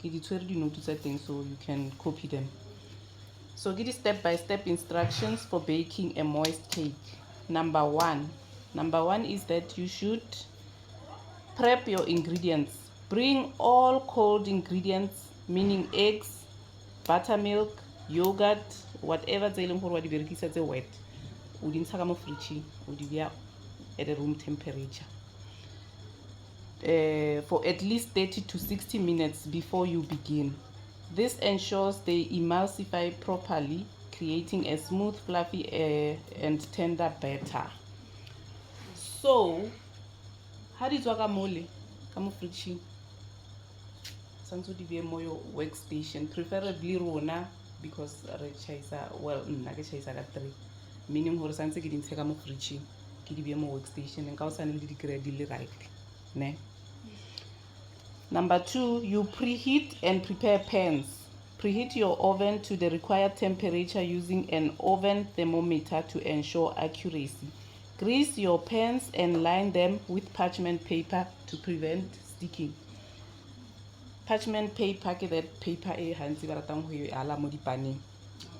note things so you can copy them. So get step-by-step instructions for baking a moist cake. Number one is that you should prep your ingredients. Bring all cold ingredients, meaning eggs, buttermilk, yogurt, whatever tse leng gore wa di berekisa tse wet. O di ntsha ka mo fridge, o di beya at a room temperature. For at least 30 to 60 minutes before you begin. This ensures they emulsify properly, creating a smooth, fluffy, and tender batter. So, how do you ka mole? Ka mo fridge. Sanso di be mo your workstation, preferably rona because re chaisa well nna ke chaisa ka 3. Meaning hore santse ke di ntshe ka mo fridge, ke di be mo workstation nka o sa ne le di kry di le right. Ne? Number 2, you preheat and prepare pans. Preheat your oven to the required temperature using an oven thermometer to ensure accuracy. Grease your pans and line them with parchment paper to prevent sticking. Parchment paper ke that paper e hantsi ba ratang go e ala mo dipaneng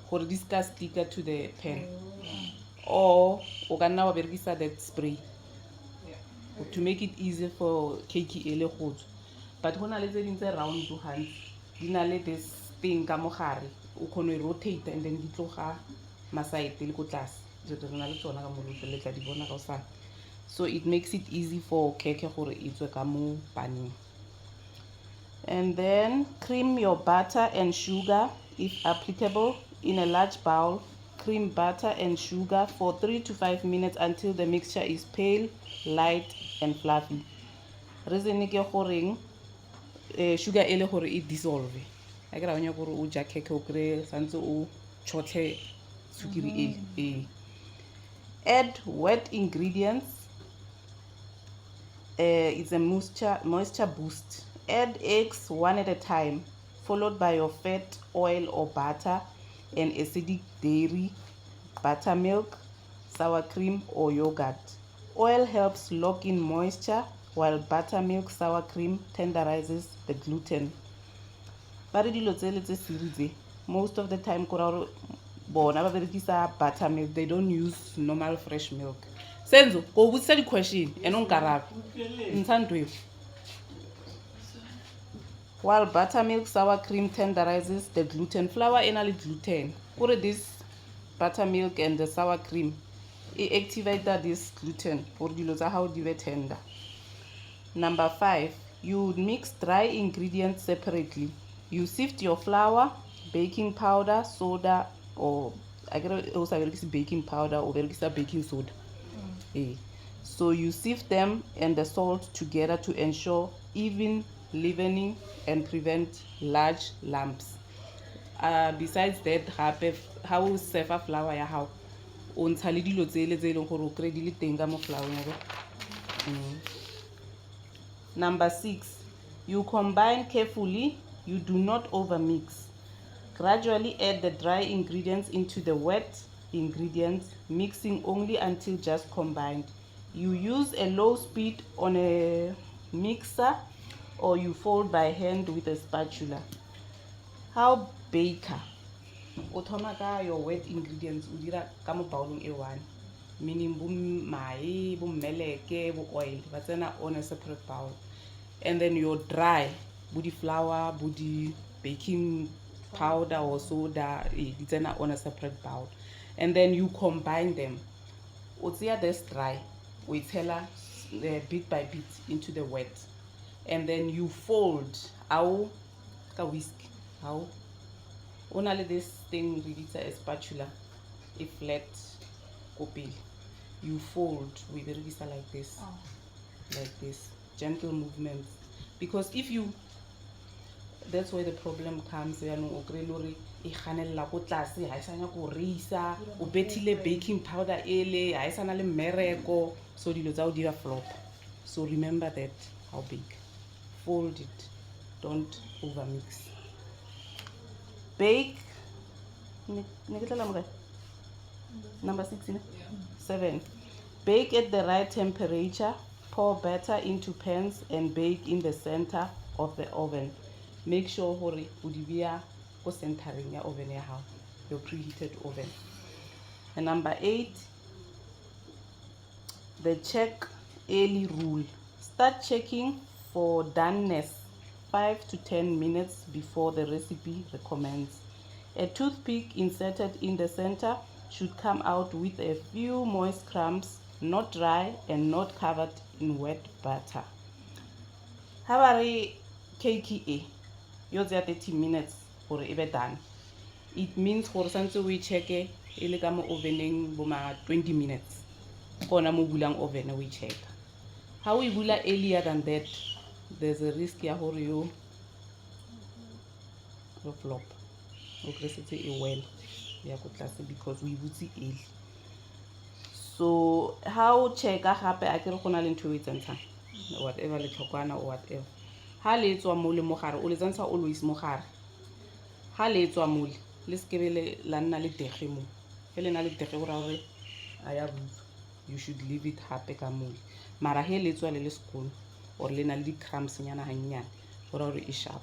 gore di ska sticker to the pan. Or o ka nna wa berekisa that spray to make it easy for cake e le go tswa. But hona le tse ding tse round to hands di na le this thing ka mo gare o kgone rotate and then di tloga maside le ko tlase re na le tsona ka mo le tla di bona ka osana. So it makes it easy for cake gore e tswe ka mo paneng. And then cream your butter and sugar if applicable in a large bowl. Cream butter and sugar for 3 to 5 minutes until the mixture is pale, light, and fluffy. Reason ke goreng sugar e le gore e dissolve. I kry onya gore o ja cake o kry santse o chotle sukiri e. Add wet ingredients. It's a moisture boost. Add eggs one at a time, followed by your fat, oil or butter, and acidic dairy, buttermilk, sour cream or yogurt. Oil helps lock in moisture, while buttermilk, sour cream tenderizes the gluten. Most of the time, buttermilk, they don't use normal fresh milk. Senzo, go with the question and on karab. While buttermilk, sour cream tenderizes the gluten. Flour and gluten. Put this buttermilk and the sour cream. It activates this gluten for the how they tender. Number 5, you mix dry ingredients separately. You sift your flour, baking powder, soda, or I can also baking powder or baking soda. So you sift them and the salt together to ensure even leavening and prevent large lumps. Besides that, how safer flour ya how on tsa le dilo tse le tse leng gore o kry di le teng ka mo flour. Number 6, you combine carefully. You do not overmix. Gradually add the dry ingredients into the wet ingredients, mixing only until just combined. You use a low speed on a mixer or you fold by hand with a spatula. How baker? O thoma ka your wet ingredients o dira ka mo bowlong e one, meaning bo mai, bo meleke, bo oil, ba tsena on a separate bowl. And then your dry, bo di flour, bo di baking powder or soda, it's on a separate bowl. And then you combine them. O tseya this dry, we tell her bit by bit into the wet. And then you fold, how ka whisk, how only this thing really a spatula, a flat copy. You fold with the register like this, like this, gentle movements. Because if you, that's where the problem comes. You know, e ganella go tlase ha isanya go reisa o betile baking powder ele ha isana le mereko so dilo tsa o dira flop. So remember that how big. Fold it, don't overmix. Bake. Number 6, 7. Bake at the right temperature. Pour batter into pans and bake in the center of the oven. make sure hore o di beya ko centering ya oven ya hao, your preheated oven. And number 8, the check early rule. Start checking for doneness 5 to 10 minutes before the recipe recommends. A toothpick inserted in the center should come out with a few moist crumbs, not dry and not covered in wet butter. Habari cake e yo 30 minutes for ebe done. It means for santse we check e le ka mo oveneng bo ma 20 minutes. Kona mo bulang oven we check. How we bula earlier than that, there's a risk ya hore you flop. Okay, a well ya go tlase because we butse early. So how check gape a ke re gona le ntho e tsentsa whatever le tlhokwana or whatever. Ha le tswa mo le mogare o le tsantsa always mogare. Ha le tswa mo le skebele la nna le dege mo. Fe le na le dege go ra gore aya butsa. You should leave it happy ka mo. Mara he le tswa le spoon or le na le di crumbs nyana hanyane go ra gore e sharp.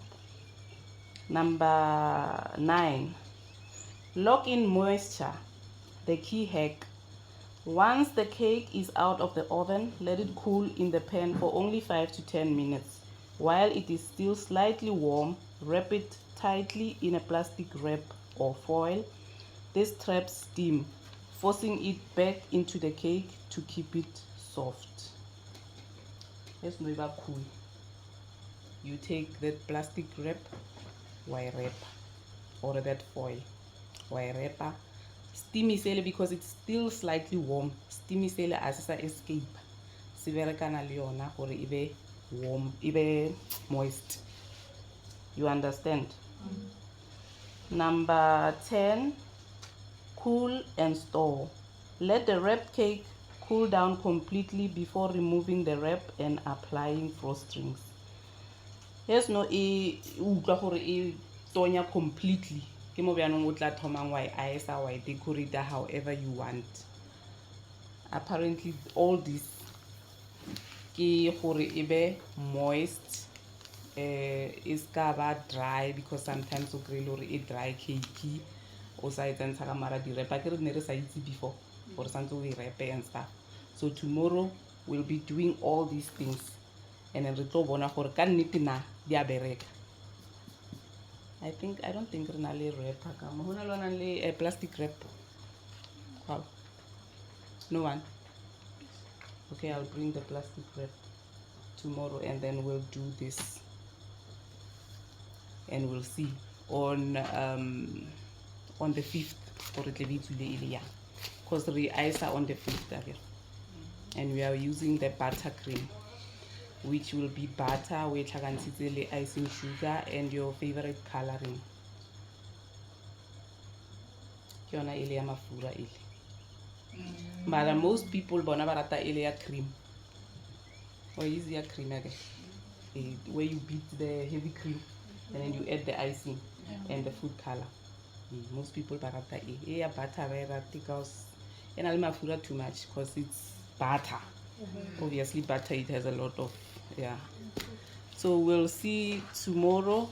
Number 9, lock in moisture. The key hack. Once the cake is out of the oven, let it cool in the pan for only 5 to 10 minutes. While it is still slightly warm, wrap it tightly in a plastic wrap or foil. This traps steam, forcing it back into the cake to keep it soft. Let's move up cool. You take that plastic wrap, wire wrap, or that foil, wire wrap. Steamy sele because it's still slightly warm. Steamy sele as a escape. Siverekana leona or ibe warm, ibe moist. You understand? Number 10, cool and store. Let the wrapped cake cool down completely before removing the wrap and applying frostings. Here's no e utlwa gore e tonya completely. Ke mo byanong o tla thomang wa ice wa decorate however you want. Apparently all this ke gore e be moist, is ka ba dry because sometimes o kry gore e dry cake o sa etsa ka mara di wrap ke re ne re sa itse before for santse we wrap and stuff. So tomorrow we'll be doing all these things and then re tlo bona gore ka nnete na di a bereka. I don't think re na le wrapper ka mo hona lona le a plastic wrap. Wow. No one. Okay, I'll bring the plastic wrap tomorrow and then we'll do this and we'll see on the 5th or because we ice on the 5th and we are using the buttercream, which will be butter with icing sugar and your favorite coloring. But most people bona barata ile cream or easier cream again, where you beat the heavy cream and then you add the icing and the food color. Most people barata butter very because and almafura too much because it's butter. Obviously butter, it has a lot of so we'll see tomorrow